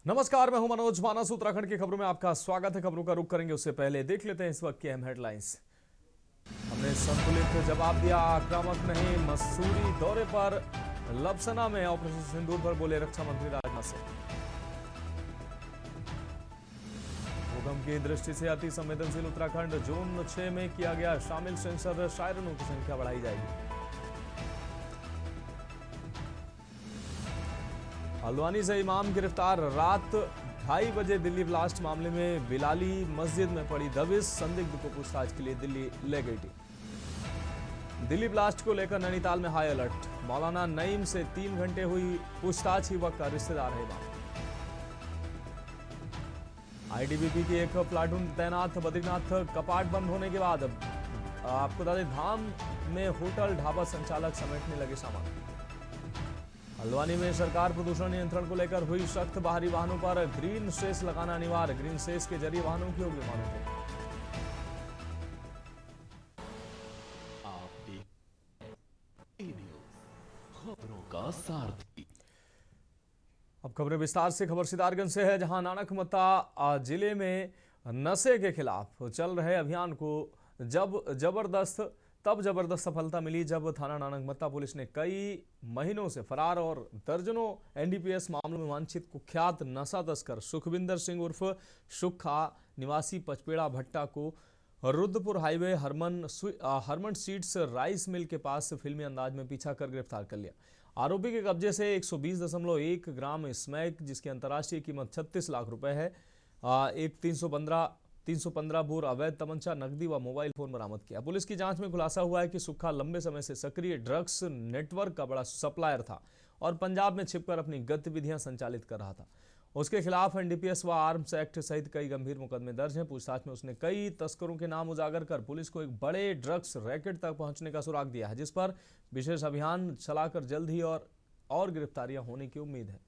नमस्कार, मैं हूं मनोज मानस। उत्तराखंड की खबरों में आपका स्वागत है। खबरों का रुख करेंगे उससे पहले देख लेते हैं इस वक्त की अहम हेडलाइंस। हमने संतुलित जवाब दिया, आक्रामक नहीं। मसूरी दौरे पर लबसना में ऑपरेशन सिंदूर पर बोले रक्षा मंत्री राजनाथ सिंह। भूकंप की दृष्टि से अति संवेदनशील उत्तराखंड, जोन 6 में किया गया शामिल। सेंसर शायरनों की संख्या बढ़ाई जाएगी। हल्द्वानी से इमाम गिरफ्तार, रात 2:30 बजे दिल्ली ब्लास्ट मामले में बिलाली मस्जिद में पड़ी दबिश। संदिग्ध को पूछताछ के लिए दिल्ली ले गई टीम। दिल्ली ब्लास्ट को लेकर नैनीताल में हाई अलर्ट। मौलाना नईम से 3 घंटे हुई पूछताछ, युवक का रिश्तेदार है इमाम। आईटीबीपी की एक प्लाटून तैनात। बद्रीनाथ कपाट बंद होने के बाद आपको बता दें, धाम में होटल ढाबा संचालक समेटने लगे सामान। हल्द्वानी में सरकार प्रदूषण नियंत्रण को लेकर हुई सख्त। बाहरी वाहनों पर ग्रीन सेस लगाना अनिवार्य। ग्रीन सेस के जरिए वाहनों की होगी मॉनिटरिंग। आप खबरों का सारथी। अब खबरें विस्तार से। खबर सितारगंज से है, जहां नानकमत्ता जिले में नशे के खिलाफ चल रहे अभियान को तब जबरदस्त सफलता मिली जब थाना नानकमत्ता पुलिस ने कई महीनों से फरार और दर्जनों एनडीपीएस मामलों में वांछित कुख्यात नशा तस्कर सुखविंदर सिंह उर्फ सुखा निवासी पचपेड़ा भट्टा को Rudrapur highway Harman seeds rice mill के पास फिल्मी अंदाज में पीछा कर गिरफ्तार कर लिया। आरोपी के कब्जे से 120.1 ग्राम स्मैक, जिसकी अंतर्राष्ट्रीय कीमत 36 लाख रुपए है, एक 315 बोर अवैध तमंचा, नकदी व मोबाइल फोन बरामद किया। पुलिस की जांच में खुलासा हुआ है कि सुक्खा लंबे समय से सक्रिय ड्रग्स नेटवर्क का बड़ा सप्लायर था और पंजाब में छिपकर अपनी गतिविधियां संचालित कर रहा था। उसके खिलाफ एनडीपीएस व आर्म्स एक्ट सहित कई गंभीर मुकदमे दर्ज हैं। पूछताछ में उसने कई तस्करों के नाम उजागर कर पुलिस को एक बड़े ड्रग्स रैकेट तक पहुंचने का सुराग दिया है, जिस पर विशेष अभियान चलाकर जल्द ही और गिरफ्तारियां होने की उम्मीद है।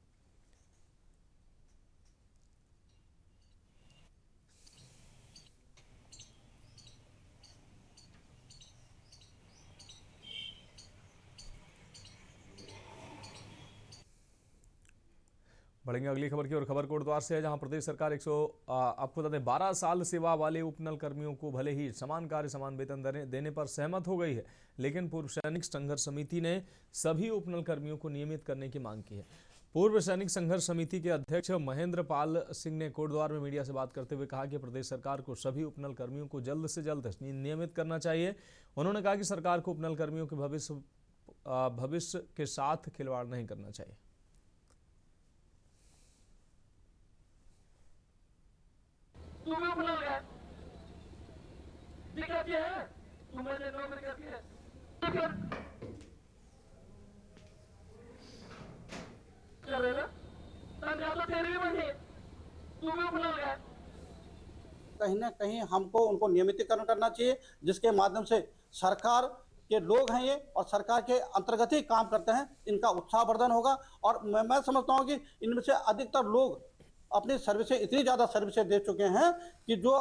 बढ़ेंगे अगली खबर की ओर। खबर कोटद्वार से है, जहां प्रदेश सरकार आपको बता दें 12 साल सेवा वाले उपनल कर्मियों को भले ही समान कार्य समान वेतन देने पर सहमत हो गई है, लेकिन पूर्व सैनिक संघर्ष समिति ने सभी उपनल कर्मियों को नियमित करने की मांग की है। पूर्व सैनिक संघर्ष समिति के अध्यक्ष महेंद्र पाल सिंह ने कोटद्वार में मीडिया से बात करते हुए कहा कि प्रदेश सरकार को सभी उपनल कर्मियों को जल्द से जल्द नियमित करना चाहिए। उन्होंने कहा कि सरकार को उपनल कर्मियों के भविष्य के साथ खिलवाड़ नहीं करना चाहिए। दिक्कत ये है, मुझे नौकरी करती है, कर रहे ना, तो तेरी भी बनी, तू भी बुला गया। कहीं ना कहीं हमको उनको नियमितीकरण करना चाहिए, जिसके माध्यम से सरकार के लोग हैं ये और सरकार के अंतर्गत ही काम करते हैं, इनका उत्साहवर्धन होगा। और मैं समझता हूँ कि इनमें से अधिकतर लोग अपनी सर्विसें इतनी ज़्यादा सर्विसें दे चुके हैं कि जो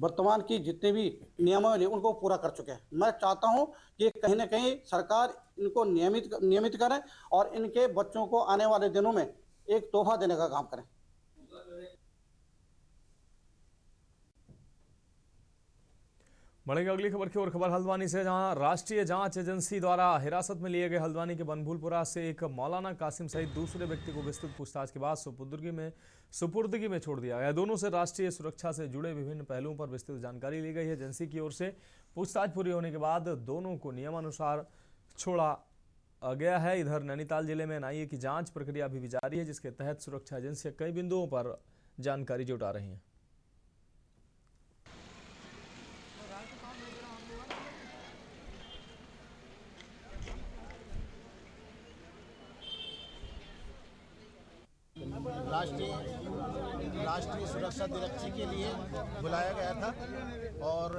वर्तमान की जितने भी नियमावली उनको पूरा कर चुके हैं। मैं चाहता हूं कि कहीं ना कहीं सरकार इनको नियमित करे और इनके बच्चों को आने वाले दिनों में एक तोहफा देने का काम करें। बढ़ेंगे अगली खबर की ओर। खबर हल्द्वानी से, जहां राष्ट्रीय जांच एजेंसी द्वारा हिरासत में लिए गए हल्द्वानी के बनभूलपुरा से एक मौलाना कासिम सहित दूसरे व्यक्ति को विस्तृत पूछताछ के बाद सुपुर्दगी में छोड़ दिया गया। दोनों से राष्ट्रीय सुरक्षा से जुड़े विभिन्न पहलुओं पर विस्तृत जानकारी ली गई है। एजेंसी की ओर से पूछताछ पूरी होने के बाद दोनों को नियमानुसार छोड़ा गया है। इधर नैनीताल जिले में एनआईए की जांच प्रक्रिया अभी भी जारी है, जिसके तहत सुरक्षा एजेंसियां कई बिंदुओं पर जानकारी जुटा रही हैं। राष्ट्रीय सुरक्षा दिवस के लिए बुलाया गया था और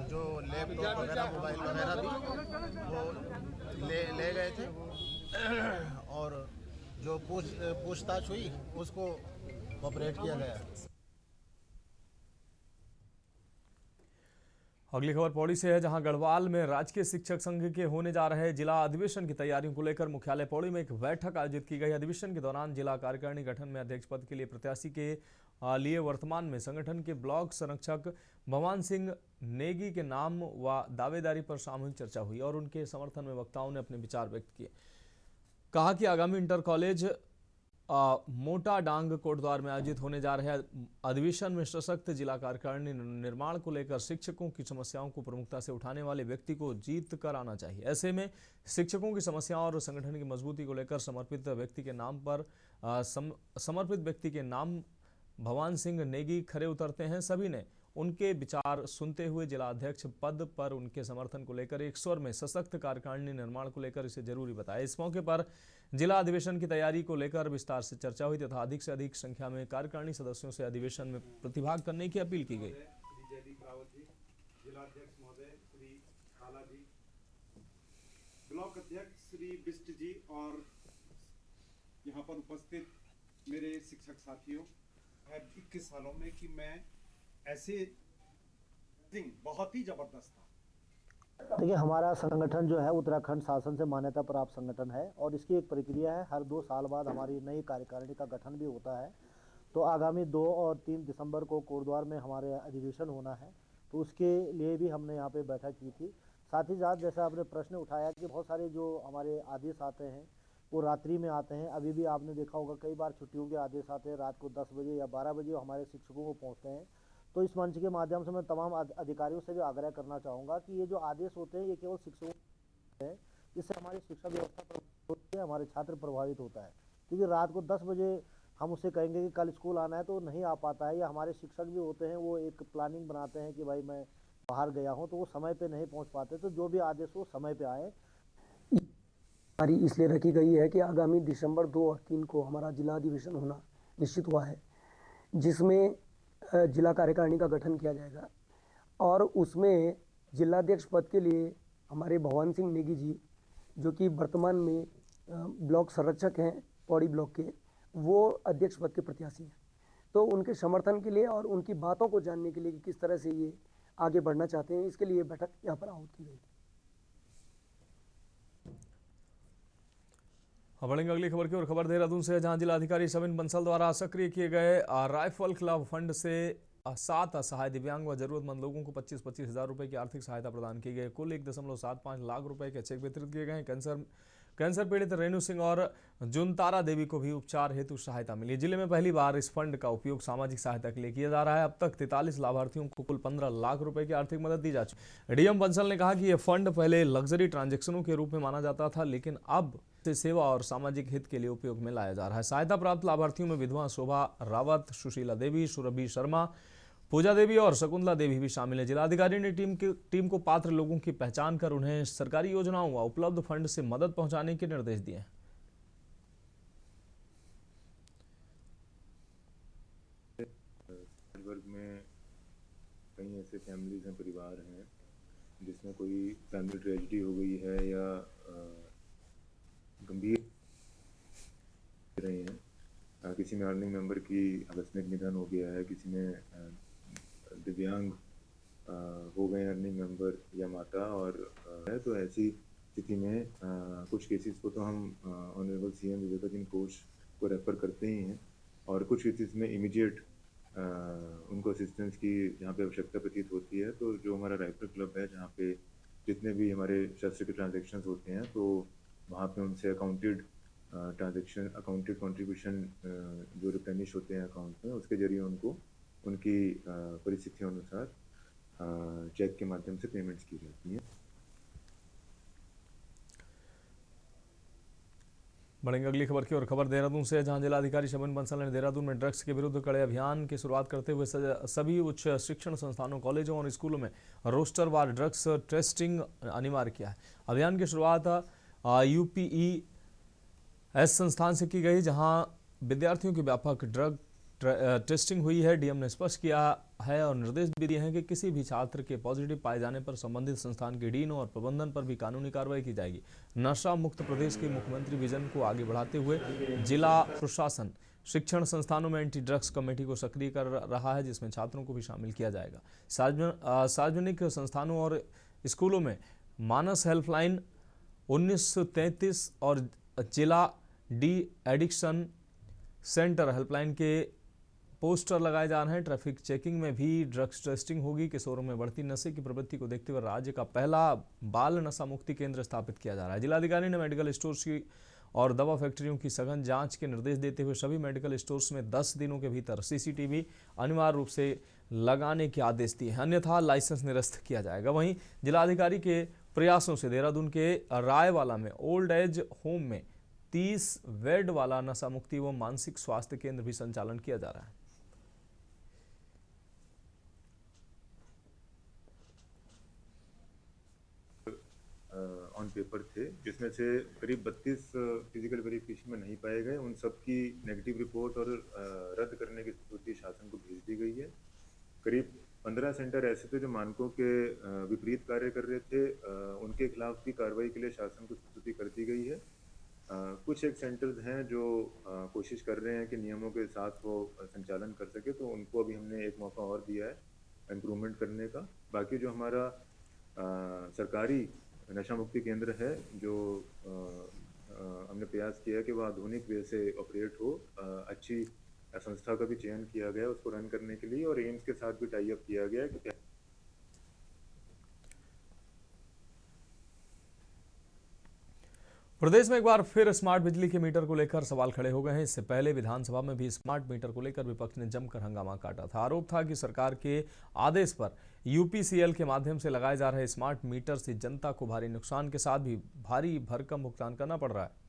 जो लैपटॉप वगैरह मोबाइल वगैरह भी वो ले गए थे और जो पूछताछ हुई उसको ऑपरेट किया गया। अगली खबर पौड़ी से है, जहां गढ़वाल में राजकीय शिक्षक संघ के होने जा रहे जिला अधिवेशन की तैयारियों को लेकर मुख्यालय पौड़ी में एक बैठक आयोजित की गई। अधिवेशन के दौरान जिला कार्यकारिणी गठन में अध्यक्ष पद के लिए प्रत्याशी के लिए वर्तमान में संगठन के ब्लॉक संरक्षक भवान सिंह नेगी के नाम व दावेदारी पर सामूहिक चर्चा हुई और उनके समर्थन में वक्ताओं ने अपने विचार व्यक्त किए। कहा कि आगामी इंटर कॉलेज मोटा डांग कोटद्वार में आयोजित होने जा रहे अधिवेशन में सशक्त जिला कार्यकारिणी निर्माण को लेकर शिक्षकों की समस्याओं को प्रमुखता से उठाने वाले व्यक्ति को जीत कर आना चाहिए। ऐसे में शिक्षकों की समस्याओं और संगठन की मजबूती को लेकर समर्पित व्यक्ति के नाम भवान सिंह नेगी खरे उतरते हैं। सभी ने उनके विचार सुनते हुए जिला अध्यक्ष पद पर उनके समर्थन को लेकर एक स्वर में सशक्त कार्यकारिणी निर्माण को लेकर इसे जरूरी बताया। इस मौके पर जिला अधिवेशन की तैयारी को लेकर विस्तार से चर्चा हुई तथा अधिक से अधिक संख्या में कार्यकारिणी सदस्यों से अधिवेशन में प्रतिभाग करने की अपील की गई। जिलाध्यक्ष महोदय श्री काला जी, ब्लॉक अध्यक्ष श्री बिष्ट जी और यहाँ पर उपस्थित मेरे शिक्षक साथियों, 21 सालों में कि मैं ऐसे बहुत ही जबरदस्त था। देखिए, हमारा संगठन जो है उत्तराखंड शासन से मान्यता प्राप्त संगठन है और इसकी एक प्रक्रिया है, हर 2 साल बाद हमारी नई कार्यकारिणी का गठन भी होता है। तो आगामी 2 और 3 दिसंबर को कोटद्वार में हमारे अधिवेशन होना है, तो उसके लिए भी हमने यहाँ पे बैठक की थी। साथ ही साथ जैसा आपने प्रश्न उठाया कि बहुत सारे जो हमारे आदेश आते हैं वो रात्रि में आते हैं। अभी भी आपने देखा होगा कई बार छुट्टियों के आदेश आते हैं रात को 10 बजे या 12 बजे हमारे शिक्षकों को पहुँचते हैं। तो इस मंच के माध्यम से मैं तमाम अधिकारियों से भी आग्रह करना चाहूँगा कि ये जो आदेश होते हैं ये केवल शिक्षकों है, इससे हमारी शिक्षा व्यवस्था प्रभावित होती है, हमारे छात्र प्रभावित होता है। क्योंकि रात को 10 बजे हम उसे कहेंगे कि कल स्कूल आना है तो नहीं आ पाता है, या हमारे शिक्षक भी होते हैं वो एक प्लानिंग बनाते हैं कि भाई मैं बाहर गया हूँ, तो वो समय पर नहीं पहुँच पाते। तो जो भी आदेश हो समय पर आए। हमारी इसलिए रखी गई है कि आगामी दिसंबर 2 और 3 को हमारा जिला अधिवेशन होना निश्चित हुआ है, जिसमें जिला कार्यकारिणी का गठन किया जाएगा और उसमें जिलाध्यक्ष पद के लिए हमारे भवान सिंह नेगी जी, जो कि वर्तमान में ब्लॉक संरक्षक हैं पौड़ी ब्लॉक के, वो अध्यक्ष पद के प्रत्याशी हैं। तो उनके समर्थन के लिए और उनकी बातों को जानने के लिए कि किस तरह से ये आगे बढ़ना चाहते हैं, इसके लिए बैठक यहाँ पर आहूत की गई। बढ़ेंगे अगली खबर की और। खबर देहरादून से, जहां जिलाधिकारी शबिन बंसल द्वारा सक्रिय किए गए राइफल क्लब फंड से 7 असहाय दिव्यांग व जरूरतमंद लोगों को 25-25 हज़ार रुपये की आर्थिक सहायता प्रदान की गई। कुल 1.75 लाख रुपए के चेक वितरित किए गए हैं। कैंसर पीड़ित रेणु सिंह और जुनतारा देवी को भी उपचार हेतु सहायता मिली। जिले में पहली बार इस फंड का उपयोग सामाजिक सहायता के लिए किया जा रहा है। अब तक 43 लाभार्थियों को कुल 15 लाख रुपए की आर्थिक मदद दी जा चुकी। डीएम बंसल ने कहा कि यह फंड पहले लग्जरी ट्रांजैक्शनों के रूप में माना जाता था, लेकिन अब इसे सेवा और सामाजिक हित के लिए उपयोग में लाया जा रहा है। सहायता प्राप्त लाभार्थियों में विधवा शोभा रावत, सुशीला देवी, सुरभि शर्मा, पूजा देवी और शकुंतला देवी भी शामिल है। जिलाधिकारी ने टीम को पात्र लोगों की पहचान कर उन्हें सरकारी योजनाओं व उपलब्ध फंड से मदद पहुंचाने के निर्देश दिए हैं। वर्ग में कई ऐसे फैमिलीज हैं, परिवार हैं जिसमें कोई फैमिली ट्रेजेडी हो गई है या गंभीर रहे हैं। किसी में अर्निंग मेंबर की आकस्मिक निधन हो गया है, किसी में दिव्यांग हो गए अर्निंग मेंबर या माता और है। तो ऐसी स्थिति में कुछ केसेस को तो हम ऑनरेबल सीएम विवेकाधीन कोष को रेफर करते ही हैं और कुछ केसेस में इमीडिएट उनको असिस्टेंस की जहाँ पे आवश्यकता प्रतीत होती है। तो जो हमारा राइफल क्लब है, जहाँ पे जितने भी हमारे शस्त्र के ट्रांजेक्शन्स होते हैं, तो वहाँ पे उनसे अकाउंटेड कंट्रीब्यूशन जो रिप्लेनिश होते हैं अकाउंट में, उसके जरिए उनको उनकी परिस्थितियों अनुसार चेक के माध्यम से पेमेंट्स की जाती हैं। बढ़ेंगे अगली खबर की और। खबर देहरादून से, जहां जिलाधिकारी शबिन बंसल ने देहरादून में ड्रग्स के विरुद्ध कड़े अभियान की शुरुआत करते हुए सभी उच्च शिक्षण संस्थानों, कॉलेजों और स्कूलों में रोस्टरवार ड्रग्स टेस्टिंग अनिवार्य किया है। अभियान की शुरुआत UPES संस्थान से की गई, जहां विद्यार्थियों की व्यापक ड्रग टेस्टिंग हुई है। डीएम ने स्पष्ट किया है और निर्देश भी दिए हैं कि किसी भी छात्र के पॉजिटिव पाए जाने पर संबंधित संस्थान के डीन और प्रबंधन पर भी कानूनी कार्रवाई की जाएगी। नशा मुक्त प्रदेश के मुख्यमंत्री विजन को आगे बढ़ाते हुए जिला प्रशासन शिक्षण संस्थानों में एंटी ड्रग्स कमेटी को सक्रिय कर रहा है, जिसमें छात्रों को भी शामिल किया जाएगा। सार्वजनिक संस्थानों और स्कूलों में मानस हेल्पलाइन 1933 और जिला डी एडिक्शन सेंटर हेल्पलाइन के पोस्टर लगाए जा रहे हैं। ट्रैफिक चेकिंग में भी ड्रग्स टेस्टिंग होगी। किशोरों में बढ़ती नशे की प्रवृत्ति को देखते हुए राज्य का पहला बाल नशा मुक्ति केंद्र स्थापित किया जा रहा है। जिलाधिकारी ने मेडिकल स्टोर्स की और दवा फैक्ट्रियों की सघन जांच के निर्देश देते हुए सभी मेडिकल स्टोर्स में 10 दिनों के भीतर सीसीटीवी अनिवार्य रूप से लगाने के आदेश दिए हैं, अन्यथा लाइसेंस निरस्त किया जाएगा। वहीं जिलाधिकारी के प्रयासों से देहरादून के रायवाला में ओल्ड एज होम में 30 बेड वाला नशा मुक्ति एवं मानसिक स्वास्थ्य केंद्र भी संचालन किया जा रहा है। ऑन पेपर थे, जिसमें से करीब 32 फिजिकल वेरिफिकेशन में नहीं पाए गए। उन सब की नेगेटिव रिपोर्ट और रद्द करने की स्वीकृति शासन को भेज दी गई है। करीब 15 सेंटर ऐसे थे जो मानकों के विपरीत कार्य कर रहे थे, उनके खिलाफ भी कार्रवाई के लिए शासन को स्वीकृति कर दी गई है। कुछ एक सेंटर्स हैं जो कोशिश कर रहे हैं कि नियमों के साथ वो संचालन कर सके, तो उनको अभी हमने एक मौका और दिया है इम्प्रूवमेंट करने का। बाकी जो हमारा सरकारी नशा मुक्ति केंद्र है, जो हमने प्रयास किया है कि वह आधुनिक वे से ऑपरेट हो, अच्छी संस्था का भी चयन किया गया उसको रन करने के लिए, और एम्स के साथ भी टाई अप किया गया है। प्रदेश में एक बार फिर स्मार्ट बिजली के मीटर को लेकर सवाल खड़े हो गए हैं। इससे पहले विधानसभा में भी स्मार्ट मीटर को लेकर विपक्ष ने जमकर हंगामा काटा था। आरोप था कि सरकार के आदेश पर यूपीसीएल के माध्यम से लगाए जा रहे स्मार्ट मीटर से जनता को भारी नुकसान के साथ भी भारी भरकम भुगतान करना पड़ रहा है।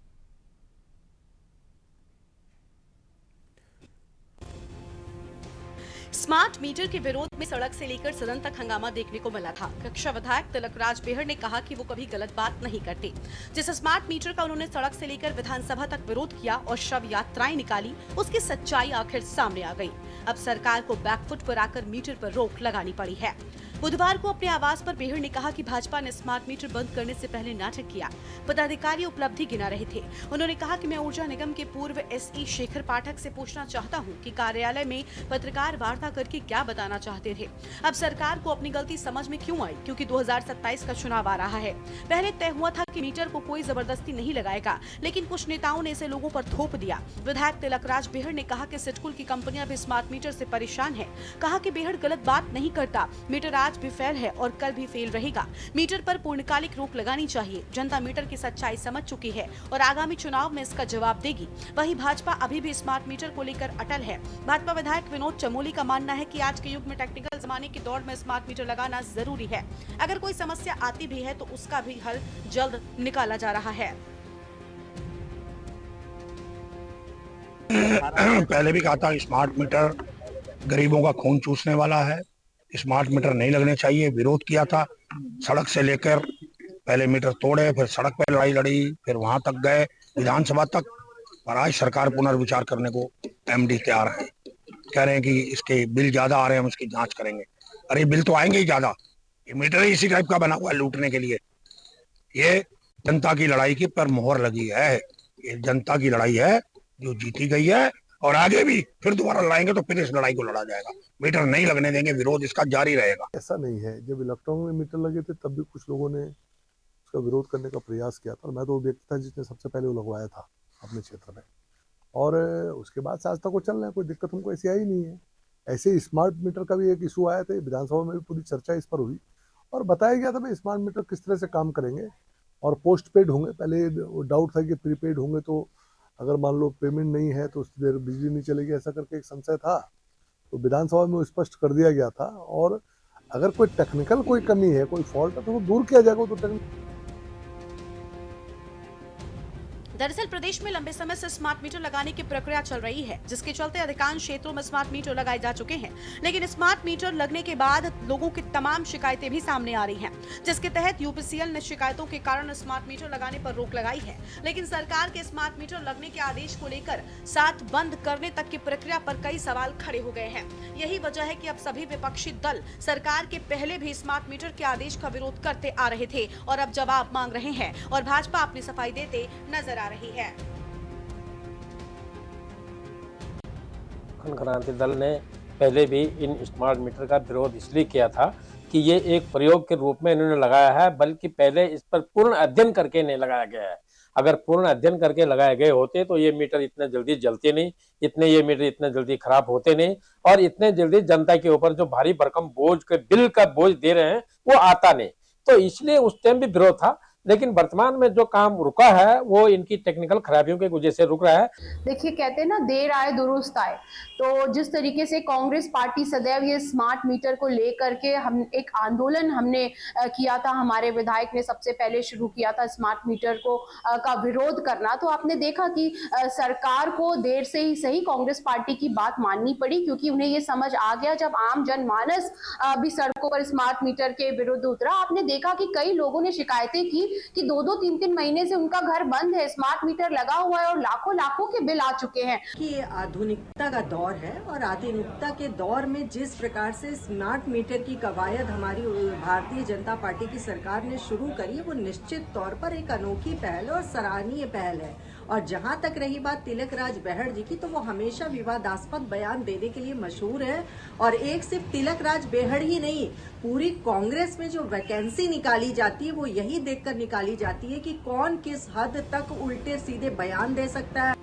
स्मार्ट मीटर के विरोध में सड़क से लेकर सदन तक हंगामा देखने को मिला था। कक्षा विधायक तिलकराज बेहड़ ने कहा कि वो कभी गलत बात नहीं करते। जिस स्मार्ट मीटर का उन्होंने सड़क से लेकर विधानसभा तक विरोध किया और शव यात्राएं निकाली, उसकी सच्चाई आखिर सामने आ गई। अब सरकार को बैकफुट पर आकर मीटर पर रोक लगानी पड़ी है। बुधवार को अपने आवास पर बेहड़ ने कहा कि भाजपा ने स्मार्ट मीटर बंद करने से पहले नाटक किया। पदाधिकारी उपलब्धि गिना रहे थे। उन्होंने कहा कि मैं ऊर्जा निगम के पूर्व एसई शेखर पाठक से पूछना चाहता हूं कि कार्यालय में पत्रकार वार्ता करके क्या बताना चाहते थे। अब सरकार को अपनी गलती समझ में क्यों आई? क्योंकि 2027 का चुनाव आ रहा है। पहले तय हुआ था कि मीटर को कोई जबरदस्ती नहीं लगाएगा, लेकिन कुछ नेताओं ने इसे लोगों पर थोप दिया। विधायक तिलकराज बेहड़ ने कहा कि सिडकुल की कंपनियां भी स्मार्ट मीटर से परेशान है। कहा कि बेहड़ गलत बात नहीं करता। मीटर आज भी फेल है और कल भी फेल रहेगा। मीटर पर पूर्णकालिक रोक लगानी चाहिए। जनता मीटर की सच्चाई समझ चुकी है और आगामी चुनाव में इसका जवाब देगी। वहीं भाजपा अभी भी स्मार्ट मीटर को लेकर अटल है। भाजपा विधायक विनोद चमोली का मानना है कि आज के युग में टेक्निकल जमाने की दौड़ में स्मार्ट मीटर लगाना जरूरी है। अगर कोई समस्या आती भी है तो उसका भी हल जल्द निकाला जा रहा है। पहले भी कहा था स्मार्ट मीटर गरीबों का खून चूसने वाला है, स्मार्ट मीटर नहीं लगने चाहिए। विरोध किया था, सड़क से लेकर पहले मीटर तोड़े, फिर सड़क पर लड़ाई लड़ी, फिर वहां तक गए विधानसभा तक। और आज सरकार पुनर्विचार करने को एमडी तैयार है। कह रहे हैं कि इसके बिल ज्यादा आ रहे हैं, हम इसकी जांच करेंगे। अरे बिल तो आएंगे ही ज्यादा, ये मीटर ही इसी टाइप का बना हुआ है लूटने के लिए। ये जनता की लड़ाई की पर मोहर लगी है। ये जनता की लड़ाई है जो जीती गई है, और आगे भी फिर दोबारा लड़ाएंगे तो फिर इस लड़ाई को लड़ा जाएगा। मीटर नहीं लगने देंगे, विरोध इसका जारी रहेगा। ऐसा नहीं है, जब इलेक्ट्रॉनिक मीटर लगे थे तब भी कुछ लोगों ने उसका विरोध करने का प्रयास किया था। मैं तो वो व्यक्ति था जिसने सबसे पहले वो लगवाया था अपने क्षेत्र में, और उसके बाद से आज तक वो चल रहे हैं। कोई दिक्कत हमको ऐसी आई नहीं है। ऐसे ही स्मार्ट मीटर का भी एक इशू आया था, विधानसभा में भी पूरी चर्चा इस पर हुई और बताया गया था भाई स्मार्ट मीटर किस तरह से काम करेंगे और पोस्ट पेड होंगे। पहले डाउट था कि प्रीपेड होंगे तो अगर मान लो पेमेंट नहीं है तो उस देर बिजली नहीं चलेगी, ऐसा करके एक संशय था। तो विधानसभा में वो स्पष्ट कर दिया गया था। और अगर कोई टेक्निकल कोई कमी है, कोई फॉल्ट है तो वो दूर किया जाएगा। तो दरअसल प्रदेश में लंबे समय से स्मार्ट मीटर लगाने की प्रक्रिया चल रही है, जिसके चलते अधिकांश क्षेत्रों में स्मार्ट मीटर लगाए जा चुके हैं। लेकिन स्मार्ट मीटर लगने के बाद लोगों की तमाम शिकायतें भी सामने आ रही हैं, जिसके तहत यूपीसीएल ने शिकायतों के कारण स्मार्ट मीटर लगाने पर रोक लगाई है। लेकिन सरकार के स्मार्ट मीटर लगने के आदेश को लेकर साथ बंद करने तक की प्रक्रिया पर कई सवाल खड़े हो गए हैं। यही वजह है कि अब सभी विपक्षी दल सरकार के पहले भी स्मार्ट मीटर के आदेश का विरोध करते आ रहे थे और अब जवाब मांग रहे हैं, और भाजपा अपनी सफाई देते नजर आ रही है। उत्तराखंड क्रांति दल ने पहले भी इन स्मार्ट मीटर का विरोध इसलिए किया था कि ये एक प्रयोग के रूप में इन्होंने लगाया है, बल्कि पहले इस पर पूर्ण अध्ययन करके नहीं लगाया गया है। अगर पूर्ण अध्ययन करके लगाए गए होते तो ये मीटर इतने जल्दी जलते नहीं, ये मीटर इतने जल्दी खराब होते नहीं, और इतने जल्दी जनता के ऊपर जो भारी भरकम बोझ के बिल का बोझ दे रहे हैं वो आता नहीं। तो इसलिए उस टाइम भी विरोध था, लेकिन वर्तमान में जो काम रुका है वो इनकी टेक्निकल खराबियों की वजह से रुक रहा है। देखिए, कहते हैं ना, देर आए दुरुस्त आए। तो जिस तरीके से कांग्रेस पार्टी सदैव ये स्मार्ट मीटर को लेकर के हम एक आंदोलन हमने किया था, हमारे विधायक ने सबसे पहले शुरू किया था स्मार्ट मीटर को का विरोध करना। तो आपने देखा कि सरकार को देर से ही सही कांग्रेस पार्टी की बात माननी पड़ी, क्योंकि उन्हें ये समझ आ गया जब आम जनमानस भी सड़कों पर स्मार्ट मीटर के विरुद्ध उतरा। आपने देखा कि कई लोगों ने शिकायतें की कि 2-2, 3-3 महीने से उनका घर बंद है, स्मार्ट मीटर लगा हुआ है और लाखों के बिल आ चुके हैं। कि ये आधुनिकता का दौर है और आधुनिकता के दौर में जिस प्रकार से स्मार्ट मीटर की कवायद हमारी भारतीय जनता पार्टी की सरकार ने शुरू करी, वो निश्चित तौर पर एक अनोखी पहल और सराहनीय पहल है। और जहां तक रही बात तिलक राज बेहड़ जी की, तो वो हमेशा विवादास्पद बयान देने के लिए मशहूर है। और एक सिर्फ तिलक राज बेहड़ ही नहीं, पूरी कांग्रेस में जो वैकेंसी निकाली जाती है वो यही देखकर निकाली जाती है कि कौन किस हद तक उल्टे सीधे बयान दे सकता है।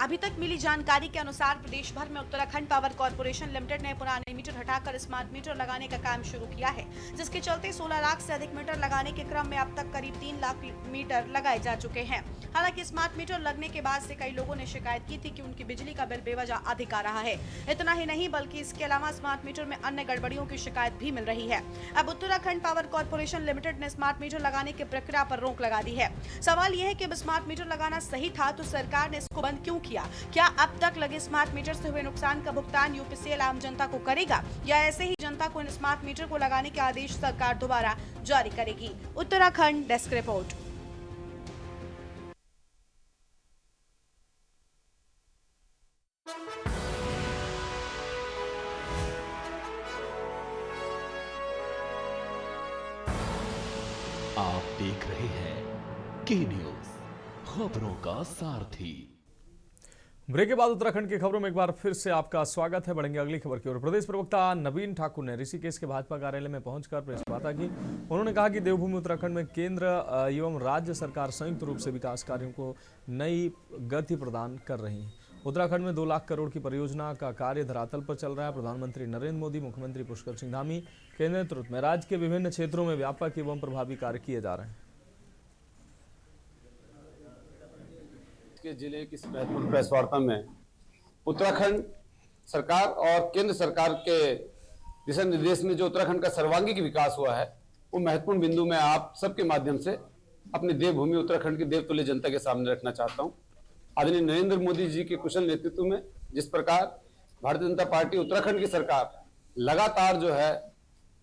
अभी तक मिली जानकारी के अनुसार प्रदेश भर में उत्तराखंड पावर कॉर्पोरेशन लिमिटेड ने पुराने मीटर हटाकर स्मार्ट मीटर लगाने का काम शुरू किया है, जिसके चलते 16 लाख से अधिक मीटर लगाने के क्रम में अब तक करीब 3 लाख मीटर लगाए जा चुके हैं। हालांकि स्मार्ट मीटर लगने के बाद से कई लोगों ने शिकायत की थी कि उनकी बिजली का बिल बेवजह अधिक आ रहा है। इतना ही नहीं, बल्कि इसके अलावा स्मार्ट मीटर में अन्य गड़बड़ियों की शिकायत भी मिल रही है। अब उत्तराखंड पावर कॉर्पोरेशन लिमिटेड ने स्मार्ट मीटर लगाने की प्रक्रिया पर रोक लगा दी है। सवाल यह है कि अब स्मार्ट मीटर लगाना सही था तो सरकार ने इसको बंद क्यों किया? क्या अब तक लगे स्मार्ट मीटर से हुए नुकसान का भुगतान यूपीसीएल आम जनता को करेगा, या ऐसे ही जनता को इन स्मार्ट मीटर को लगाने के आदेश सरकार दोबारा जारी करेगी? Uttarakhand desk report. आप देख रहे हैं के न्यूज, खबरों का सारथी। ब्रेक के बाद उत्तराखंड की खबरों में एक बार फिर से आपका स्वागत है। बढ़ेंगे अगली खबर की ओर। प्रदेश प्रवक्ता नवीन ठाकुर ने ऋषिकेश के भाजपा कार्यालय में पहुंचकर प्रेस वार्ता की। उन्होंने कहा कि देवभूमि उत्तराखंड में केंद्र एवं राज्य सरकार संयुक्त रूप से विकास कार्यों को नई गति प्रदान कर रही है। उत्तराखंड में 2 लाख करोड़ की परियोजना का कार्य धरातल पर चल रहा है। प्रधानमंत्री नरेंद्र मोदी, मुख्यमंत्री पुष्कर सिंह धामी के नेतृत्व में राज्य के विभिन्न क्षेत्रों में व्यापक एवं प्रभावी कार्य किए जा रहे हैं। जिले की महत्वपूर्ण प्रेस वार्ता में उत्तराखंड सरकार और केंद्र सरकार के दिशा निर्देश में जो उत्तराखंड का सर्वांगीण विकास हुआ है, वो महत्वपूर्ण बिंदु में आप सबके माध्यम से अपनी देवभूमि उत्तराखंड की देवतुल्य जनता के सामने रखना चाहता हूं। आदरणीय नरेंद्र मोदी जी के कुशल नेतृत्व में जिस प्रकार भारतीय जनता पार्टी उत्तराखंड की सरकार लगातार जो है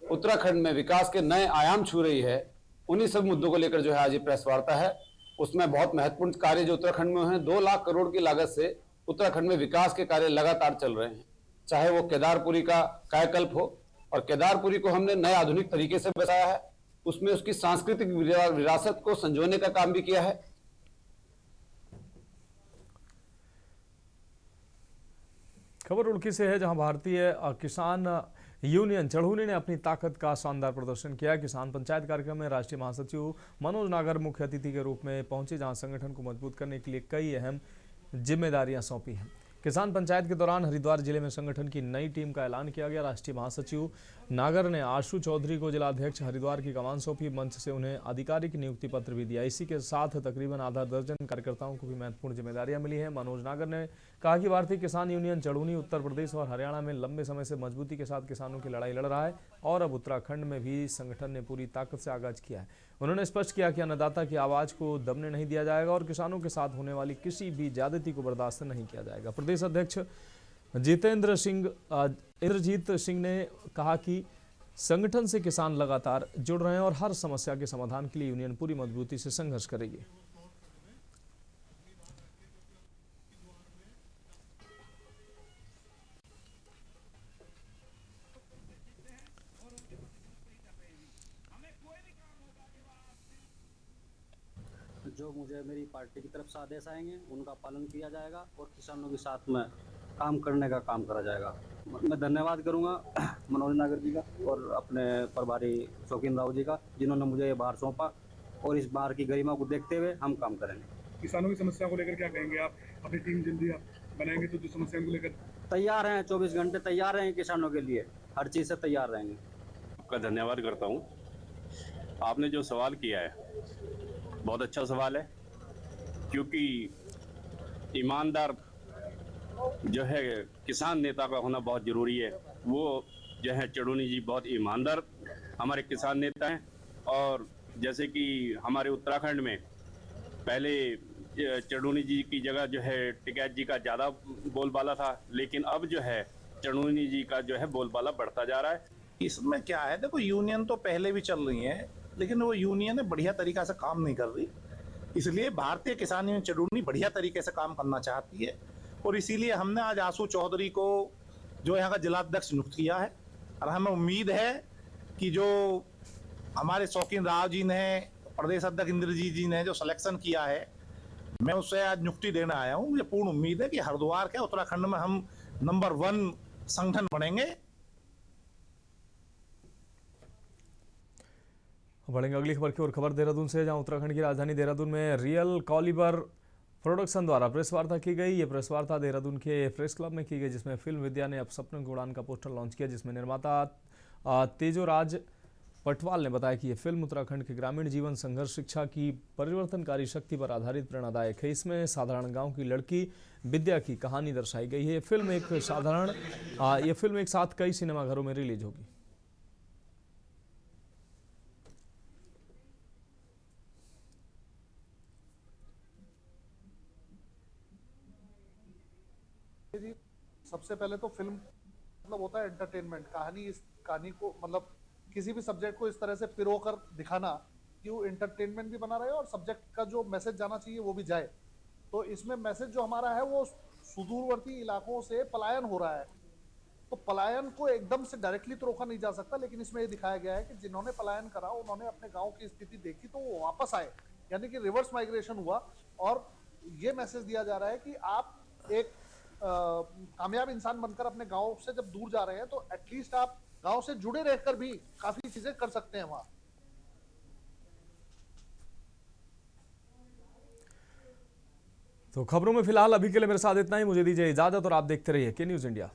उत्तराखंड में विकास के नए आयाम छू रही है, उन्हीं सब मुद्दों को लेकर जो है आज ये प्रेस वार्ता है। उसमें बहुत महत्वपूर्ण कार्य जो उत्तराखंड में हैं, 2 लाख करोड़ की लागत से उत्तराखंड में विकास के कार्य लगातार चल रहे हैं। चाहे वो केदारपुरी का कायाकल्प हो, और केदारपुरी को हमने नए आधुनिक तरीके से बसाया है, उसमें उसकी सांस्कृतिक विरासत को संजोने का काम भी किया है। खबर रुड़की से है, जहां भारतीय किसान यूनियन चढ़ूनी ने अपनी ताकत का शानदार प्रदर्शन किया। किसान पंचायत कार्यक्रम में राष्ट्रीय महासचिव मनोज नागर मुख्य अतिथि के रूप में पहुंचे, जहां संगठन को मजबूत करने के लिए कई अहम जिम्मेदारियां सौंपी हैं। किसान पंचायत के दौरान हरिद्वार जिले में संगठन की नई टीम का ऐलान किया गया। राष्ट्रीय महासचिव नागर ने आशु चौधरी को जिलाध्यक्ष हरिद्वार की कमान सौंपी। मंच से उन्हें आधिकारिक नियुक्ति पत्र भी दिया। इसी के साथ तकरीबन आधा दर्जन कार्यकर्ताओं को भी महत्वपूर्ण जिम्मेदारियां मिली हैं। मनोज नागर ने कहा कि भारतीय किसान यूनियन चढ़ूनी उत्तर प्रदेश और हरियाणा में लंबे समय से मजबूती के साथ किसानों की लड़ाई लड़ रहा है, और अब उत्तराखंड में भी संगठन ने पूरी ताकत से आगाज किया है। उन्होंने स्पष्ट किया कि अन्नदाता की आवाज को दबने नहीं दिया जाएगा और किसानों के साथ होने वाली किसी भी ज्यादती को बर्दाश्त नहीं किया जाएगा। प्रदेश अध्यक्ष इंद्रजीत सिंह ने कहा कि संगठन से किसान लगातार जुड़ रहे हैं और हर समस्या के समाधान के लिए यूनियन पूरी मजबूती से संघर्ष करेगी। जो जो मुझे मेरी पार्टी की तरफ से आदेश आएंगे उनका पालन किया जाएगा और किसानों के साथ में काम करने का काम करा जाएगा। मैं धन्यवाद करूंगा मनोज नागर जी का और अपने प्रभारी शौकीन राव जी का, जिन्होंने मुझे ये बार सौंपा, और इस बार की गरिमा को देखते हुए हम काम करेंगे। किसानों की समस्या को लेकर क्या कहेंगे आप? अपनी टीम जल्दी आप बनाएंगे तो जो समस्या को लेकर तैयार हैं, 24 घंटे तैयार रहेंगे किसानों के लिए, हर चीज़ से तैयार रहेंगे। आपका धन्यवाद करता हूँ। आपने जो सवाल किया है बहुत अच्छा सवाल है, क्योंकि ईमानदार जो है किसान नेता का होना बहुत ज़रूरी है। वो जो है चढ़ूनी जी बहुत ईमानदार हमारे किसान नेता हैं, और जैसे कि हमारे उत्तराखंड में पहले चढ़ूनी जी की जगह जो है टिकैत जी का ज़्यादा बोलबाला था, लेकिन अब जो है चढ़ूनी जी का जो है बोलबाला बढ़ता जा रहा है। इसमें क्या है, देखो यूनियन तो पहले भी चल रही है, लेकिन वो यूनियन है बढ़िया तरीका से काम नहीं कर रही, इसलिए भारतीय किसान यूनियन चढ़ूनी बढ़िया तरीके से काम करना चाहती है, और इसीलिए हमने आज आशु चौधरी को जो यहाँ का जिलाध्यक्ष नियुक्त किया है। और हमें उम्मीद है कि जो हमारे शौकीन राव जी ने, प्रदेश अध्यक्ष इंद्रजीत जी ने जो सिलेक्शन किया है, मैं उससे आज नियुक्ति देने आया हूँ। मुझे पूर्ण उम्मीद है कि हरिद्वार के उत्तराखंड में हम नंबर 1 संगठन बनेंगे। बढ़ेंगे अगली खबर की ओर। खबर देहरादून से, जहां उत्तराखंड की राजधानी देहरादून में रियल कॉलिबर प्रोडक्शन द्वारा प्रेस वार्ता की गई। ये प्रेस वार्ता देहरादून के प्रेस क्लब में की गई, जिसमें फिल्म विद्या ने अब सपनों की उड़ान का पोस्टर लॉन्च किया, जिसमें निर्माता तेजोराज पटवाल ने बताया कि ये फिल्म उत्तराखंड के ग्रामीण जीवन संघर्ष शिक्षा की परिवर्तनकारी शक्ति पर आधारित प्रेरणादायक है। इसमें साधारण गांव की लड़की विद्या की कहानी दर्शाई गई है। ये फिल्म एक साथ कई सिनेमाघरों में रिलीज होगी। सबसे पहले तो फिल्म मतलब होता है एंटरटेनमेंट, कहानी, इस कहानी को मतलब किसी भी सब्जेक्ट को इस तरह से पिरो कर दिखाना कि वो एंटरटेनमेंट भी बना रहे और सब्जेक्ट का जो मैसेज जाना चाहिए वो भी जाए। तो इसमें मैसेज जो हमारा है वो सुदूरवर्ती इलाकों से पलायन हो रहा है, तो पलायन को एकदम से डायरेक्टली तो रोका नहीं जा सकता, लेकिन इसमें ये दिखाया गया है कि जिन्होंने पलायन करा उन्होंने अपने गाँव की स्थिति देखी तो वो वापस आए, यानी कि रिवर्स माइग्रेशन हुआ। और ये मैसेज दिया जा रहा है कि आप एक कामयाब इंसान बनकर अपने गांव से जब दूर जा रहे हैं तो एटलीस्ट आप गांव से जुड़े रहकर भी काफी चीजें कर सकते हैं वहां। तो खबरों में फिलहाल अभी के लिए मेरे साथ इतना ही। मुझे दीजिए इजाजत और आप देखते रहिए के न्यूज़ इंडिया।